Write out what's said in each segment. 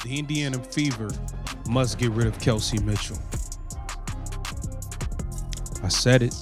The Indiana Fever must get rid of Kelsey Mitchell. I said it.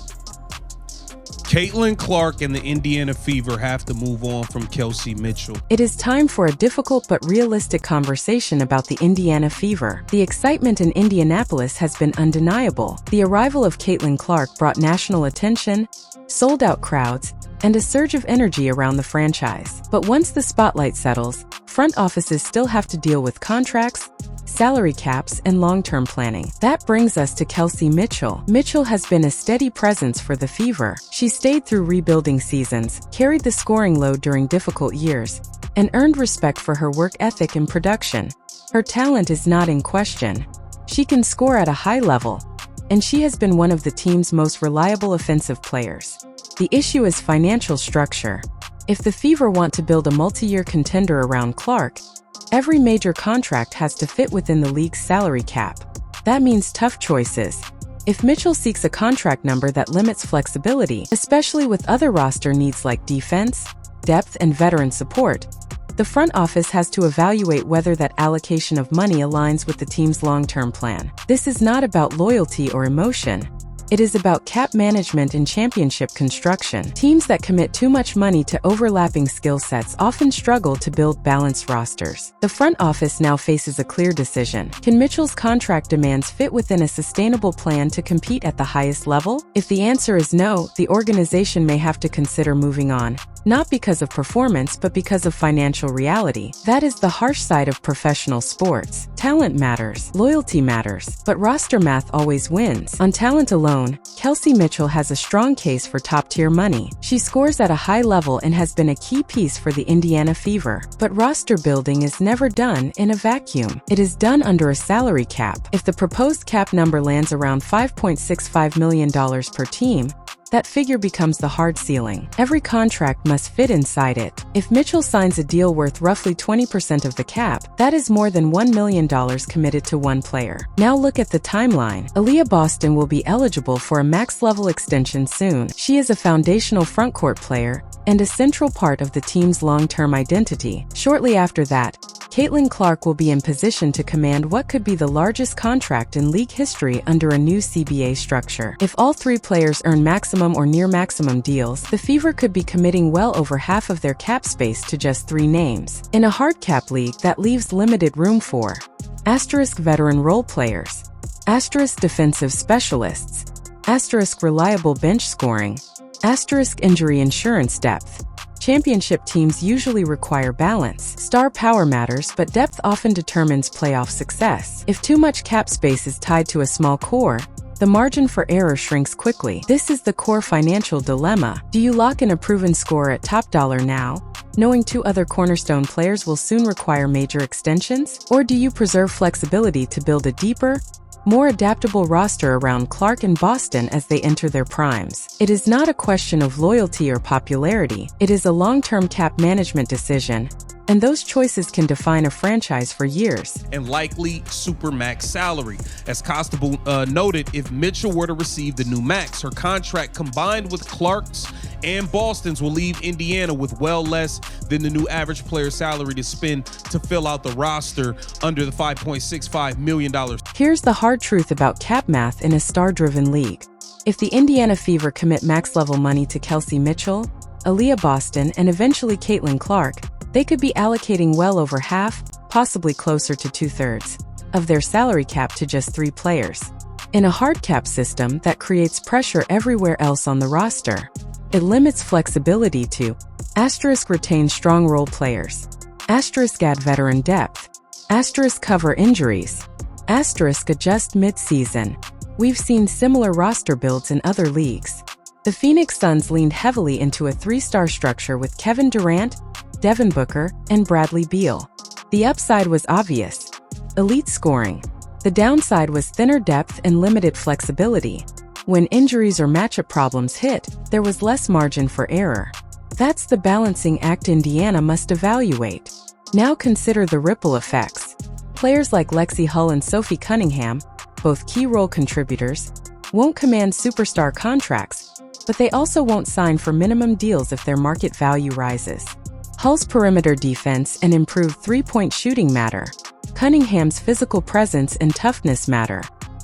Caitlin Clark and the Indiana Fever have to move on from Kelsey Mitchell. It is time for a difficult but realistic conversation about the Indiana Fever. The excitement in Indianapolis has been undeniable. The arrival of Caitlin Clark brought national attention, sold-out crowds, and a surge of energy around the franchise. But once the spotlight settles, front offices still have to deal with contracts, salary caps, and long-term planning. That brings us to Kelsey Mitchell. Mitchell has been a steady presence for the Fever. She stayed through rebuilding seasons, carried the scoring load during difficult years, and earned respect for her work ethic and production. Her talent is not in question. She can score at a high level, and she has been one of the team's most reliable offensive players. The issue is financial structure. If the Fever want to build a multi-year contender around Clark, every major contract has to fit within the league's salary cap. That means tough choices. If Mitchell seeks a contract number that limits flexibility, especially with other roster needs like defense, depth, and veteran support, the front office has to evaluate whether that allocation of money aligns with the team's long-term plan. This is not about loyalty or emotion. It is about cap management and championship construction. Teams that commit too much money to overlapping skill sets often struggle to build balanced rosters. The front office now faces a clear decision. Can Mitchell's contract demands fit within a sustainable plan to compete at the highest level? If the answer is no, the organization may have to consider moving on. Not because of performance, but because of financial reality. That is the harsh side of professional sports. Talent matters, loyalty matters, but roster math always wins. On talent alone, Kelsey Mitchell has a strong case for top-tier money. She scores at a high level and has been a key piece for the Indiana Fever. But roster building is never done in a vacuum. It is done under a salary cap. If the proposed cap number lands around $5.65 million per team, that figure becomes the hard ceiling. Every contract must fit inside it. If Mitchell signs a deal worth roughly 20% of the cap, that is more than $1 million committed to one player. Now look at the timeline. Aliyah Boston will be eligible for a max-level extension soon. She is a foundational frontcourt player and a central part of the team's long-term identity. Shortly after that, Caitlin Clark will be in position to command what could be the largest contract in league history under a new CBA structure. If all three players earn maximum or near maximum deals, the Fever could be committing well over half of their cap space to just three names. In a hard cap league, that leaves limited room for asterisk veteran role players, asterisk defensive specialists, asterisk reliable bench scoring, asterisk injury insurance depth. Championship teams usually require balance. Star power matters, but depth often determines playoff success. If too much cap space is tied to a small core, the margin for error shrinks quickly. This is the core financial dilemma. Do you lock in a proven scorer at top dollar now, knowing two other cornerstone players will soon require major extensions? Or do you preserve flexibility to build a deeper, more adaptable roster around Clark and Boston as they enter their primes? It is not a question of loyalty or popularity. It is a long-term cap management decision, and those choices can define a franchise for years. And likely supermax salary. As Constable noted, if Mitchell were to receive the new max, her contract combined with Clark's and Boston's will leave Indiana with well less than the new average player salary to spend to fill out the roster under the $5.65 million. Here's the hard truth about cap math in a star-driven league. If the Indiana Fever commit max-level money to Kelsey Mitchell, Aliyah Boston, and eventually Caitlin Clark, they could be allocating well over half, possibly closer to two-thirds, of their salary cap to just three players. In a hard cap system, that creates pressure everywhere else on the roster. It limits flexibility to asterisk retain strong role players, asterisk add veteran depth, asterisk cover injuries, asterisk adjust mid-season. We've seen similar roster builds in other leagues. The Phoenix Suns leaned heavily into a three-star structure with Kevin Durant, Devin Booker, and Bradley Beal. The upside was obvious: elite scoring. The downside was thinner depth and limited flexibility. When injuries or matchup problems hit, there was less margin for error. That's the balancing act Indiana must evaluate. Now consider the ripple effects. Players like Lexi Hull and Sophie Cunningham, both key role contributors, won't command superstar contracts, but they also won't sign for minimum deals if their market value rises. Hull's perimeter defense and improved three-point shooting matter. Cunningham's physical presence and toughness matter.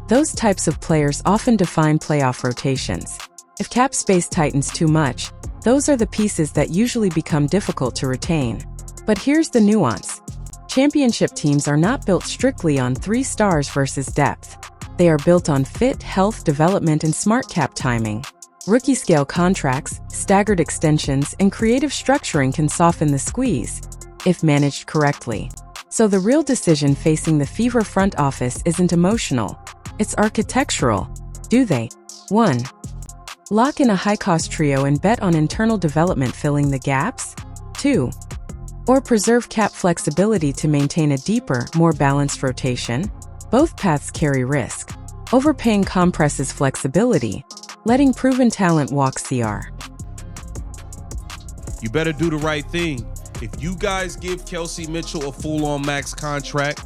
Those types of players often define playoff rotations. If cap space tightens too much, those are the pieces that usually become difficult to retain. But here's the nuance. Championship teams are not built strictly on 3 stars versus depth. They are built on fit, health, development, and smart cap timing. Rookie-scale contracts, staggered extensions, and creative structuring can soften the squeeze, if managed correctly. So the real decision facing the Fever front office isn't emotional. It's architectural. Do they 1. Lock in a high-cost trio and bet on internal development filling the gaps? 2. Or preserve cap flexibility to maintain a deeper, more balanced rotation? Both paths carry risk. Overpaying compresses flexibility, letting proven talent walk CR. You better do the right thing. If you guys give Kelsey Mitchell a full-on max contract,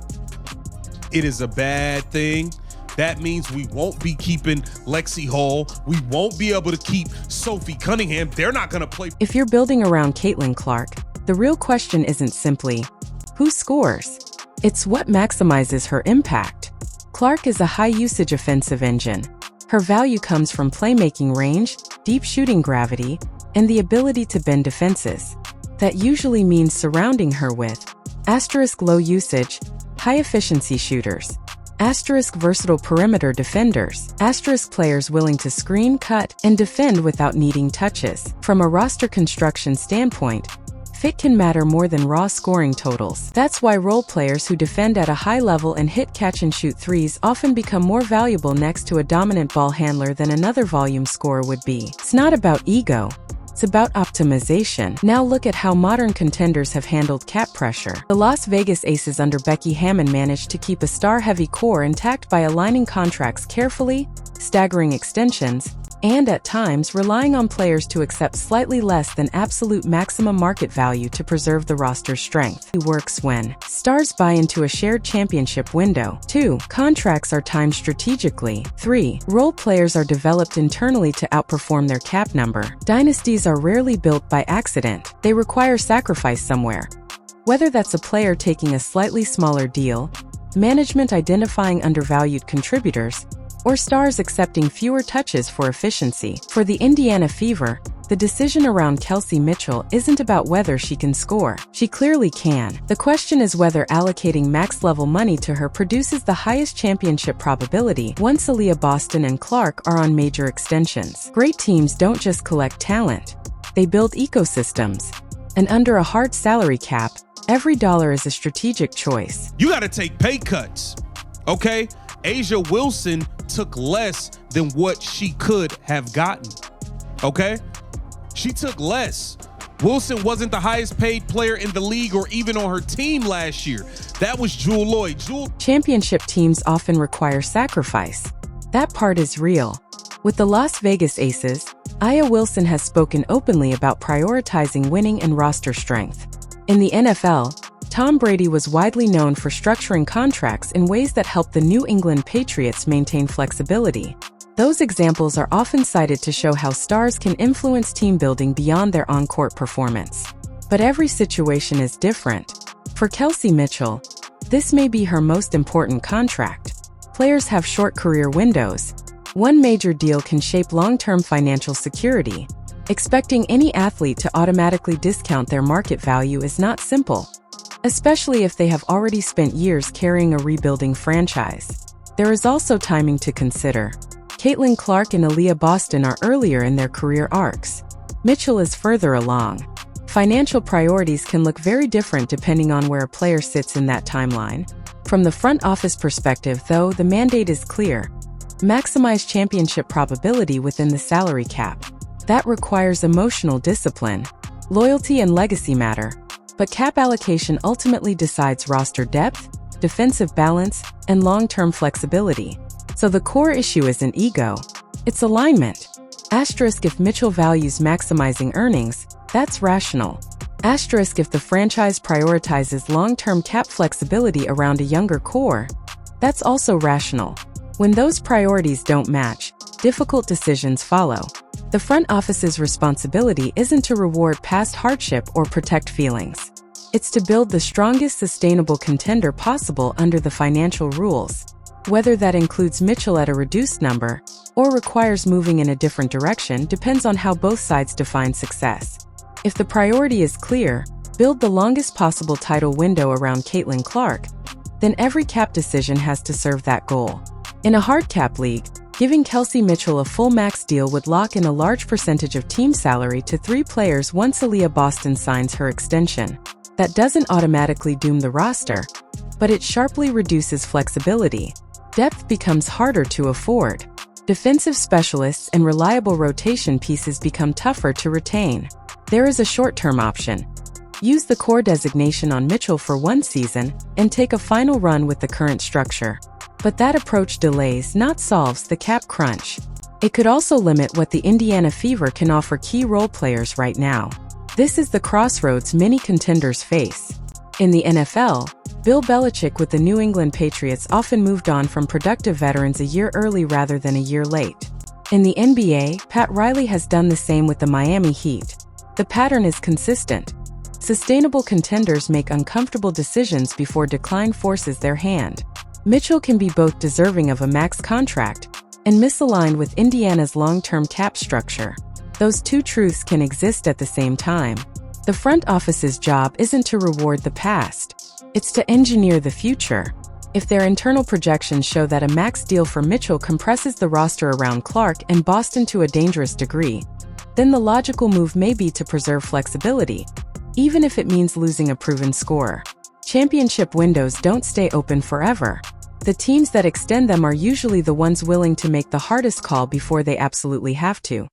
it is a bad thing. That means we won't be keeping Lexi Hall. We won't be able to keep Sophie Cunningham. They're not going to play. If you're building around Caitlin Clark, the real question isn't simply, who scores? It's what maximizes her impact. Clark is a high-usage offensive engine. Her value comes from playmaking range, deep shooting gravity, and the ability to bend defenses. That usually means surrounding her with *low usage, high-efficiency shooters, *versatile perimeter defenders, *players willing to screen, cut, and defend without needing touches. From a roster construction standpoint, fit can matter more than raw scoring totals. That's why role players who defend at a high level and hit catch-and-shoot threes often become more valuable next to a dominant ball handler than another volume scorer would be. It's not about ego. It's about optimization. Now look at how modern contenders have handled cap pressure. The Las Vegas Aces under Becky Hammon managed to keep a star-heavy core intact by aligning contracts carefully, staggering extensions, and at times relying on players to accept slightly less than absolute maximum market value to preserve the roster's strength. It works when stars buy into a shared championship window. 2. Contracts are timed strategically. 3. Role players are developed internally to outperform their cap number. Dynasties are rarely built by accident. They require sacrifice somewhere. Whether that's a player taking a slightly smaller deal, management identifying undervalued contributors, or stars accepting fewer touches for efficiency. For the Indiana Fever, the decision around Kelsey Mitchell isn't about whether she can score. She clearly can. The question is whether allocating max-level money to her produces the highest championship probability once Aliyah Boston and Clark are on major extensions. Great teams don't just collect talent. They build ecosystems. And under a hard salary cap, every dollar is a strategic choice. You got to take pay cuts, okay? Asia Wilson took less than what she could have gotten, okay? She took less. Wilson wasn't the highest paid player in the league or even on her team last year. That was Jewel Lloyd. Championship teams often require sacrifice. That part is real. With the Las Vegas Aces, Aliyah Wilson has spoken openly about prioritizing winning and roster strength. In the NFL, Tom Brady was widely known for structuring contracts in ways that helped the New England Patriots maintain flexibility. Those examples are often cited to show how stars can influence team building beyond their on-court performance. But every situation is different. For Kelsey Mitchell, this may be her most important contract. Players have short career windows. One major deal can shape long-term financial security. Expecting any athlete to automatically discount their market value is not simple, especially if they have already spent years carrying a rebuilding franchise. There is also timing to consider. Caitlin Clark and Aliyah Boston are earlier in their career arcs. Mitchell is further along. Financial priorities can look very different depending on where a player sits in that timeline. From the front office perspective, though, the mandate is clear. Maximize championship probability within the salary cap. That requires emotional discipline. Loyalty and legacy matter, but cap allocation ultimately decides roster depth, defensive balance, and long-term flexibility. So the core issue isn't ego, it's alignment. If Mitchell values maximizing earnings, that's rational. If the franchise prioritizes long-term cap flexibility around a younger core, that's also rational. When those priorities don't match, difficult decisions follow. The front office's responsibility isn't to reward past hardship or protect feelings. It's to build the strongest sustainable contender possible under the financial rules. Whether that includes Mitchell at a reduced number or requires moving in a different direction depends on how both sides define success. If the priority is clear, build the longest possible title window around Caitlin Clark, then every cap decision has to serve that goal. In a hard cap league, giving Kelsey Mitchell a full max deal would lock in a large percentage of team salary to 3 players once Aliyah Boston signs her extension. That doesn't automatically doom the roster, but it sharply reduces flexibility. Depth becomes harder to afford. Defensive specialists and reliable rotation pieces become tougher to retain. There is a short-term option. Use the core designation on Mitchell for 1 season and take a final run with the current structure. But that approach delays, not solves, the cap crunch. It could also limit what the Indiana Fever can offer key role players right now. This is the crossroads many contenders face. In the NFL, Bill Belichick with the New England Patriots often moved on from productive veterans a year early rather than a year late. In the NBA, Pat Riley has done the same with the Miami Heat. The pattern is consistent. Sustainable contenders make uncomfortable decisions before decline forces their hand. Mitchell can be both deserving of a max contract and misaligned with Indiana's long-term cap structure. Those two truths can exist at the same time. The front office's job isn't to reward the past. It's to engineer the future. If their internal projections show that a max deal for Mitchell compresses the roster around Clark and Boston to a dangerous degree, then the logical move may be to preserve flexibility, even if it means losing a proven scorer. Championship windows don't stay open forever. The teams that extend them are usually the ones willing to make the hardest call before they absolutely have to.